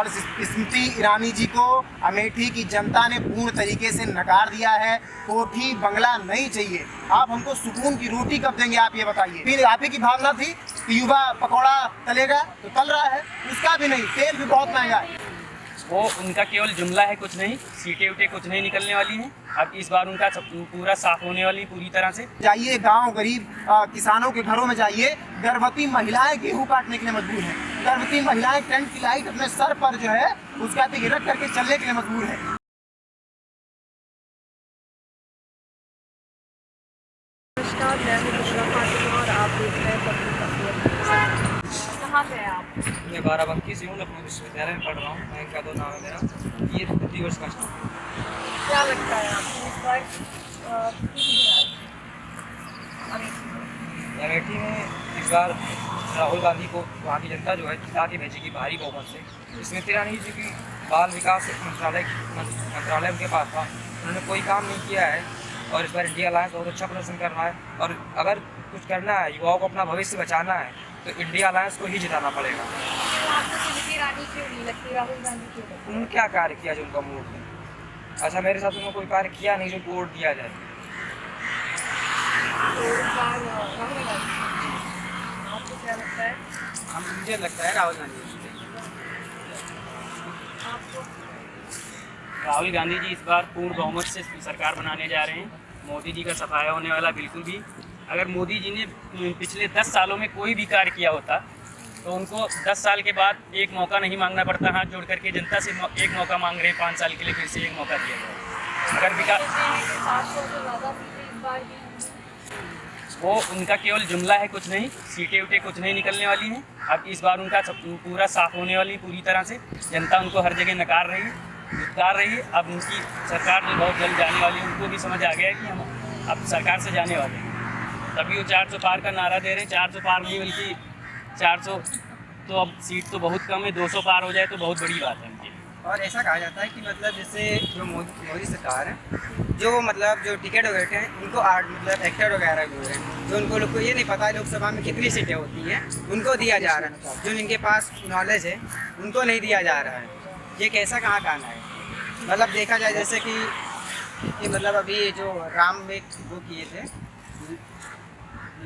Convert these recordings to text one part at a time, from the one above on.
और स्मृति ईरानी जी को अमेठी की जनता ने पूर्ण तरीके से नकार दिया है। कोठी बंगला नहीं चाहिए। आप हमको सुकून की रोटी कब देंगे, आप ये बताइए। फिर आप ही की भावना थी कि युवा पकौड़ा तलेगा, तो तल रहा है, उसका भी नहीं, तेल भी बहुत महंगा है। वो उनका केवल जुमला है, कुछ नहीं, सीटें उटें कुछ नहीं निकलने वाली हैं। अब इस बार उनका पूरा साफ होने वाली पूरी तरह से। जाइए गांव गरीब किसानों के घरों में जाइए, गर्भवती महिलाएं गेहूं काटने के लिए मजबूर हैं। गर्भवती महिलाएं टेंट की लाइट अपने सर पर जो है उसका तिरक करके चलने के लिए मजबूर है। नमस्कार, मैं हूं बुशरा फातिमा और आप देख रहे हैं पब्लिक अफेयर। कहाँ से हैं आप? मैं बाराबंकी से हूँ, लखनऊ विश्वविद्यालय में पढ़ रहा हूँ। मैं का दो नाम है मेरा, ये 30 वर्ष का छात्र हूँ। क्या लगता है आपको इस बार अमेठी में इस बार राहुल गांधी को वहाँ की जनता जो है जिता के भेजेगी भारी बहुमत से। स्मृति ईरानी जी की बाल विकास मंत्रालय उनके पास था, उन्होंने कोई काम नहीं किया है और इस बार इंडिया अलायंस बहुत अच्छा प्रदर्शन कर रहा है। और अगर कुछ करना है, युवाओं को अपना भविष्य बचाना है, तो इंडिया अलायंस को ही जिताना पड़ेगा। आपको स्मृति ईरानी क्यों नहीं लगती, राहुल गांधी क्यों लगती? उन्होंने क्या कार्य किया जो उनका मूड है? अच्छा, मेरे साथ उन्होंने कोई कार्य किया नहीं जो वोट दिया जाए। तो इस बार राहुल गांधी, आपको क्या लगता है? मुझे लगता है राहुल गांधी। आपको राहुल गांधी जी इस बार पूर्ण बहुमत से सरकार बनाने जा रहे हैं। मोदी जी का सफाया होने वाला बिल्कुल भी। अगर मोदी जी ने पिछले 10 सालों में कोई भी कार्य किया होता तो उनको 10 साल के बाद एक मौका नहीं मांगना पड़ता। हाथ जोड़ करके जनता से एक मौका मांग रहे हैं, 5 साल के लिए फिर से एक मौका दिया जाए। अगर विकास, 700 से ज़्यादा सीटें इस बार भी वो उनका केवल जुमला है, कुछ नहीं, सीटें उटें कुछ नहीं निकलने वाली हैं। अब इस बार उनका पूरा साफ होने वाली पूरी तरह से। जनता उनको हर जगह नकार रही है। अब उनकी सरकार जो बहुत जल्द जाने वाली है, उनको भी समझ आ गया है कि हम अब सरकार से जाने वाले हैं। तभी वो 400 पार का नारा दे रहे हैं। 400 पार नहीं बल्कि 400, तो अब सीट तो बहुत कम है, 200 पार हो जाए तो बहुत बड़ी बात है उनकी। और ऐसा कहा जाता है कि मतलब जैसे जो मोदी सरकार है, जो मतलब जो टिकट वगैरह हैं उनको मतलब एक्टर वगैरह जो है, जो उनको लोग को ये नहीं पता लोकसभा में कितनी सीटें होती हैं, उनको दिया जा रहा है। जो इनके पास नॉलेज है उनको नहीं दिया जा रहा है। ये कैसा कहाँ कहना है? मतलब देखा जाए जैसे कि मतलब अभी जो राम में वो किए थे,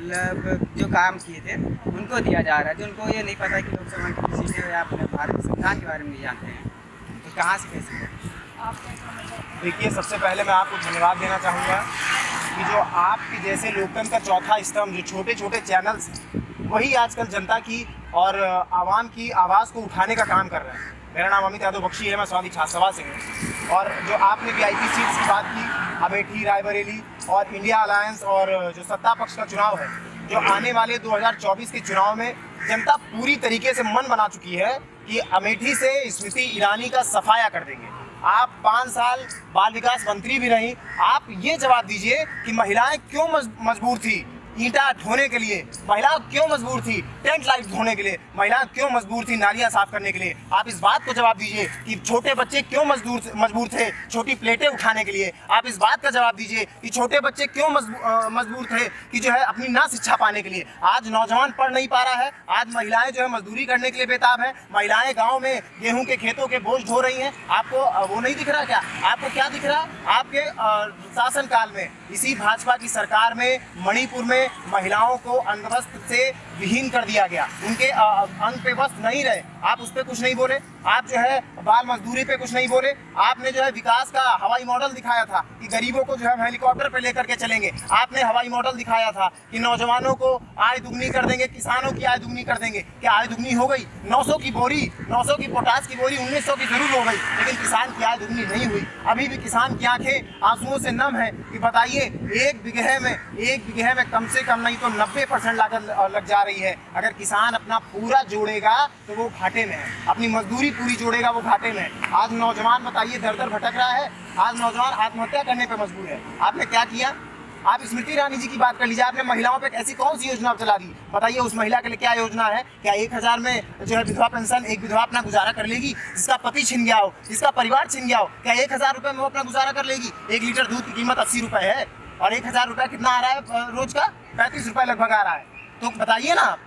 मतलब जो काम किए थे उनको दिया जा रहा है। जो उनको ये नहीं पता कि लोकसभा में कितनी सीटें या अपने भारत संविधान के बारे में नहीं जानते हैं, तो कहाँ से कैसे? देखिए, सबसे पहले मैं आपको धन्यवाद देना चाहूँगा कि जो आपके जैसे लोकतंत्र का चौथा स्तंभ, जो छोटे छोटे चैनल्स हैं, वही आजकल जनता की और आवाम की आवाज़ को उठाने का काम कर रहे हैं। मेरा नाम अमित यादव बख्शी है, मैं स्वामी छात्रसभा से हूँ। और जो आपने VIP सीट्स की बात की, अमेठी, रायबरेली और इंडिया अलायंस और जो सत्ता पक्ष का चुनाव है, जो आने वाले 2024 के चुनाव में जनता पूरी तरीके से मन बना चुकी है कि अमेठी से स्मृति ईरानी का सफाया कर देंगे। आप 5 साल बाल विकास मंत्री भी रहीं, आप ये जवाब दीजिए कि महिलाएं क्यों मजबूर थी ईंटा ढोने के लिए, महिला क्यों मजबूर थी टेंट लाइट धोने के लिए, महिला क्यों मजबूर थी नालियां साफ करने के लिए। आप इस बात को जवाब दीजिए कि छोटे बच्चे क्यों मजबूर थे छोटी प्लेटें उठाने के लिए। आप इस बात का जवाब दीजिए कि छोटे बच्चे क्यों मजबूर थे कि जो है अपनी ना शिक्षा पाने के लिए। आज नौजवान पढ़ नहीं पा रहा है, आज महिलाएं जो है मजदूरी करने के लिए बेताब है। महिलाएं गाँव में गेहूँ के खेतों के बोझ ढो रही हैं। आपको वो नहीं दिख रहा क्या? आपको क्या दिख रहा? आपके शासनकाल में, इसी भाजपा की सरकार में मणिपुर में महिलाओं को अंगवस्त्र से विहीन कर दिया गया, उनके अंग पे वस्त्र नहीं रहे। आप उस पर कुछ नहीं बोले। आप जो है बाल मजदूरी पे कुछ नहीं बोले। आपने जो है विकास का हवाई मॉडल दिखाया था कि गरीबों को जो है हेलीकॉप्टर पे लेकर के चलेंगे। आपने हवाई मॉडल दिखाया था कि नौजवानों को आय दुगनी कर देंगे, किसानों की आय दुगनी कर देंगे। क्या आय दुगनी हो गई? 900 की बोरी, 900 की पोटास की बोरी 1900 की जरूर हो गई, लेकिन किसान की आय दुगनी नहीं हुई। अभी भी किसान की आंखें आंसुओं से नम है कि बताइए, एक बीघे में कम से कम नहीं तो 90% लागत लग जा रही है। अगर किसान अपना पूरा जोड़ेगा तो वो घाटे में है, अपनी मजदूरी पूरी जोड़ेगा वो घाटे में है। आज नौजवान बताइए दर दर भटक रहा है, आज नौजवान आत्महत्या करने पे मजबूर है। आपने क्या किया? आप स्मृति ईरानी जी की बात कर लीजिए, आपने महिलाओं पे ऐसी कौन सी योजना चला दी? बताइए उस महिला के लिए क्या योजना है? क्या 1000 में जो है विधवा पेंशन, एक विधवा अपना गुजारा कर लेगी जिसका पति छिन गया हो, जिसका परिवार छिन गया हो? क्या 1000 रुपये में वो अपना गुजारा कर लेगी? 1 लीटर दूध की कीमत 80 रुपये है और 1000 रुपये कितना आ रहा है रोज का? 35 रुपये लगभग आ रहा है। तो बताइए ना आप,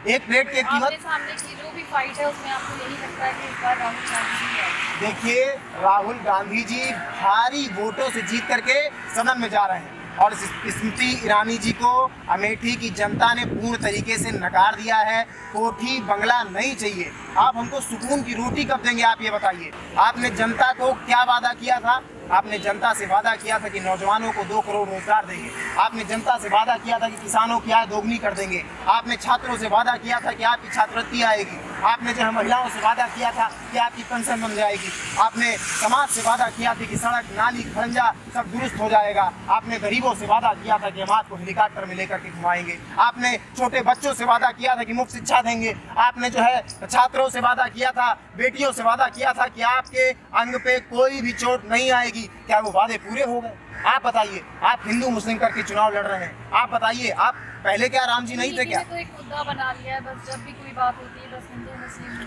एक प्लेट की कीमत, आमने सामने की जो भी फाइट है उसमें आपको यही लगता है कि इस बार राहुल गांधी जी आएंगे? देखिए राहुल गांधी जी भारी वोटों से जीत करके सदन में जा रहे हैं और स्मृति ईरानी जी को अमेठी की जनता ने पूर्ण तरीके से नकार दिया है। कोठी बंगला नहीं चाहिए। आप हमको सुकून की रोटी कब देंगे, आप ये बताइए। आपने जनता को क्या वादा किया था? आपने जनता से वादा किया था कि नौजवानों को 2 करोड़ रोजगार देंगे। आपने जनता से वादा किया था कि किसानों की आय दोगुनी कर देंगे। आपने छात्रों से वादा किया था कि आपकी छात्रवृत्ति आएगी। आपने जो है महिलाओं से वादा किया था कि आपकी पेंशन बन जाएगी। आपने समाज से वादा किया था कि सड़क नाली खंजा सब दुरुस्त हो जाएगा। आपने गरीबों से वादा किया था कि हम आपको हेलीकॉप्टर में लेकर के घुमाएंगे। आपने छोटे बच्चों से वादा किया था कि मुफ्त शिक्षा देंगे। आपने जो है छात्रों से वादा किया था, बेटियों से वादा किया था कि आपके अंग पे कोई भी चोट नहीं आएगी। क्या वो वादे पूरे हो गए? आप बताइए। आप हिंदू मुस्लिम करके चुनाव लड़ रहे हैं। आप बताइए, आप पहले क्या राम जी नहीं थे क्या? तो एक मुद्दा बना लिया है, बस जब भी कोई बात होती है बस हिंदू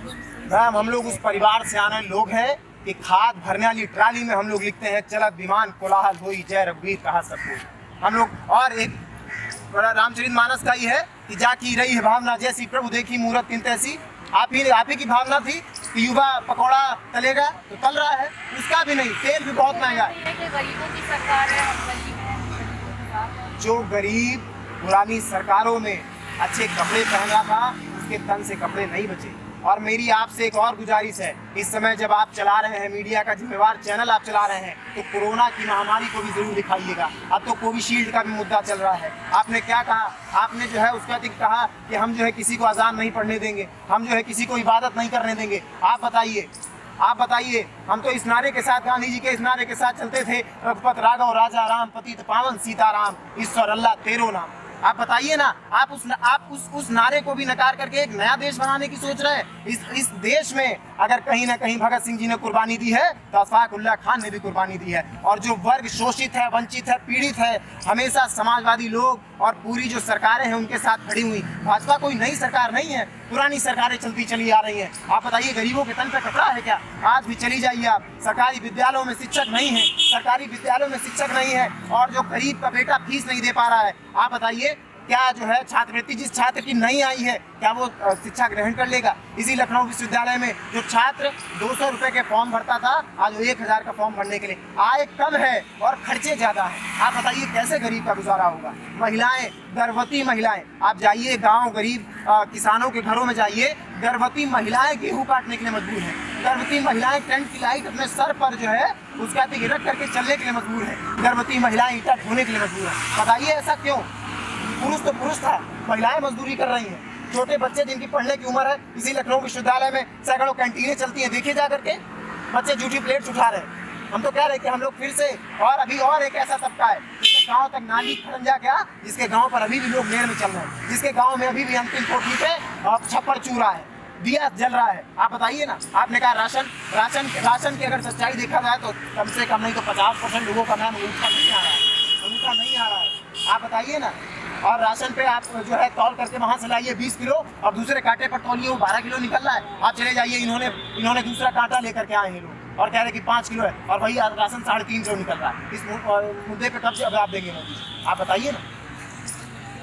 मुस्लिम। मैम हम लोग उस परिवार से आने लोग हैं कि खाद भरने वाली ट्राली में हम लोग लिखते हैं चलत विमान कोलाहल होई जय रघुवीर कहा सबको। हम लोग और एक बड़ा रामचरितमानस का ही है कि जाकी रही है भावना जैसी प्रभु देखी मूरत किन तैसी। आप ही की भावना थी कि युवा पकौड़ा तलेगा तो तल रहा है, उसका भी नहीं, तेल भी बहुत महंगा है। गरीबों की सरकार है, हम गरीब हैं, गरीबों के साथ हैं। जो गरीब पुरानी सरकारों में अच्छे कपड़े पहना था उसके तन से कपड़े नहीं बचे। और मेरी आपसे एक और गुजारिश है, इस समय जब आप चला रहे हैं मीडिया का जिम्मेवार चैनल आप चला रहे हैं तो कोरोना की महामारी को भी जरूर दिखाइएगा। अब तो कोविशील्ड का भी मुद्दा चल रहा है। आपने क्या कहा? आपने जो है उसका कहा कि हम जो है किसी को अजान नहीं पढ़ने देंगे, हम जो है किसी को इबादत नहीं करने देंगे। आप बताइए, हम तो इस नारे के साथ, गांधी जी के इस नारे के साथ चलते थे, रघुपत राघव राजा राम पतित पावन सीताराम ईश्वर अल्लाह तेरो नाम। आप बताइए ना, आप उस नारे को भी नकार करके एक नया देश बनाने की सोच रहे हैं। इस देश में अगर कहीं ना कहीं भगत सिंह जी ने कुर्बानी दी है तो अशफाक उल्लाह खान ने भी कुर्बानी दी है। और जो वर्ग शोषित है, वंचित है, पीड़ित है, हमेशा समाजवादी लोग और पूरी जो सरकारें हैं उनके साथ खड़ी हुई। भाजपा कोई नई सरकार नहीं है, पुरानी सरकारें चलती चली आ रही हैं। आप बताइए गरीबों के तन पे कपड़ा है क्या? आज भी चली जाइए आप, सरकारी विद्यालयों में शिक्षक नहीं है, सरकारी विद्यालयों में शिक्षक नहीं है और जो गरीब का बेटा फीस नहीं दे पा रहा है। आप बताइए क्या जो है छात्रवृत्ति जिस छात्र की नहीं आई है क्या वो शिक्षा ग्रहण कर लेगा? इसी लखनऊ विश्वविद्यालय में जो छात्र 200 रुपए के फॉर्म भरता था आज वो 1000 का फॉर्म भरने के लिए, आय कम है और खर्चे ज़्यादा है। आप बताइए कैसे गरीब का गुजारा होगा? महिलाएं, गर्भवती महिलाएं, आप जाइए गाँव गरीब किसानों के घरों में जाइए, गर्भवती महिलाएं गेहूँ काटने के लिए मजबूर हैं। गर्भवती महिलाएं टेंट की लाइट अपने सर पर जो है उसका रख करके चलने के लिए मजबूर है। गर्भवती महिलाएं ईंटा ढोने के लिए मजबूर है। बताइए ऐसा क्यों? पुरुष तो पुरुष था, महिलाएं मजदूरी कर रही हैं। छोटे बच्चे जिनकी पढ़ने की उम्र है, इसी लखनऊ विश्वविद्यालय में सैकड़ों कैंटीनें चलती हैं, देखिए जा करके बच्चे जूठी प्लेट उठा रहे हैं। हम तो कह रहे हैं कि हम लोग फिर से और एक ऐसा तबका है जिसके गांव तक नाली खरंजा क्या, जिसके गांव पर अभी भी लोग नेर में चल रहे हैं, जिसके गांव में अभी भी अंतिम कोठी पे छप्पर चू रहा है, दिया जल रहा है। आप बताइए ना। आपने कहा राशन की अगर सच्चाई देखा जाए तो कम से कम नहीं तो 50% लोगों का नाम अंगूठा नहीं आ रहा है। आप बताइए ना। और राशन पे आप जो है तौल करके वहाँ से लाइए 20 किलो और दूसरे कांटे पर तौलिए वो 12 किलो निकल रहा है। आप चले जाइए, इन्होंने दूसरा कांटा लेकर के आए हैं लोग और कह रहे हैं कि 5 किलो है और वही राशन 350 निकल रहा है। इस मुद्दे पे कब जवाब देंगे मोदी? आप बताइए ना।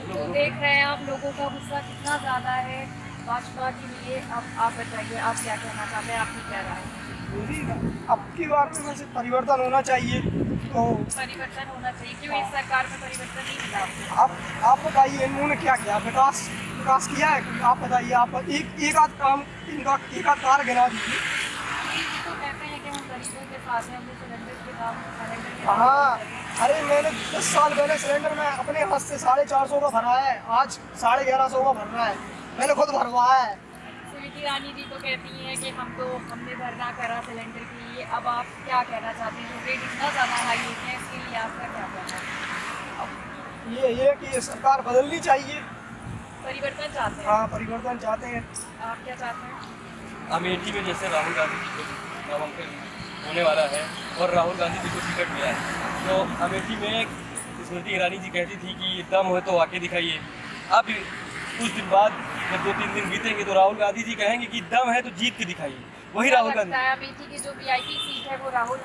तो देख रहे हैं आप लोगों का गुस्सा कितना ज़्यादा है भाजपा के लिए। अब आप बताइए, आप क्या कहना चाहते हैं, आपकी क्या राय है? अब की बार में वैसे परिवर्तन होना चाहिए। तो परिवर्तन होना चाहिए, क्यों इस सरकार में परिवर्तन नहीं मिला? आप बताइए इन्होंने क्या किया? विकास किया है? आप बताइए, आप एक आध काम एक आध कार गिरा दीजिए। तो कहते हैं कि हम गरीबों के साथ हैं, हमने सिलेंडर के दाम हाँ, अरे मैंने 10 साल पहले सिलेंडर में अपने हाथ से 450 का भरा है, आज 1150 का भर रहा है, मैंने खुद भरवाया है। स्मृति ईरानी जी तो कहती हैं कि हमने धरना करा सिलेंडर के लिए। अब आप क्या कहना चाहते हैं? रेट इतना ज़्यादा हाई होते हैं, इसके लिए आपका क्या कहना है? ये कि ये सरकार बदलनी चाहिए। परिवर्तन चाहते हैं? हाँ, परिवर्तन चाहते हैं। आप क्या चाहते हैं? अमेठी में जैसे राहुल गांधी जी को नामांकन होने वाला है और राहुल गांधी जी को टिकट मिला है, तो अमेठी में स्मृति ईरानी जी कहती थी कि दम हो तो आके दिखाइए। अब कुछ दिन बाद जब 2-3 दिन बीतेंगे तो राहुल गांधी जी कहेंगे कि दम है तो जीत के दिखाइए। वही राहुल गांधी। अमेठी की जो VIP सीट है वो राहुल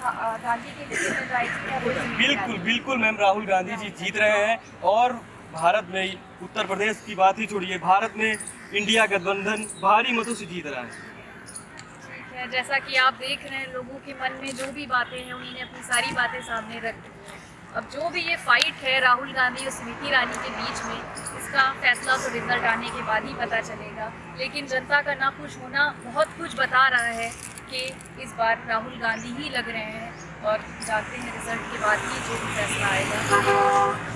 गांधी के टिकट में जाएगी? बिल्कुल मैम, राहुल गांधी जी जीत रहे हैं। और भारत में उत्तर प्रदेश की बात ही छोड़िए, भारत में इंडिया गठबंधन भारी मतों से जीत रहा है। ठीक है, जैसा कि आप देख रहे हैं लोगों के मन में जो भी बातें हैं उन्होंने अपनी सारी बातें सामने रख दी। अब जो भी ये फाइट है राहुल गांधी और स्मृति ईरानी के बीच में, इसका फैसला तो रिजल्ट आने के बाद ही पता चलेगा। लेकिन जनता का नाखुश होना बहुत कुछ बता रहा है कि इस बार राहुल गांधी ही लग रहे हैं और जानते हैं रिजल्ट के बाद ही जो भी फैसला आएगा।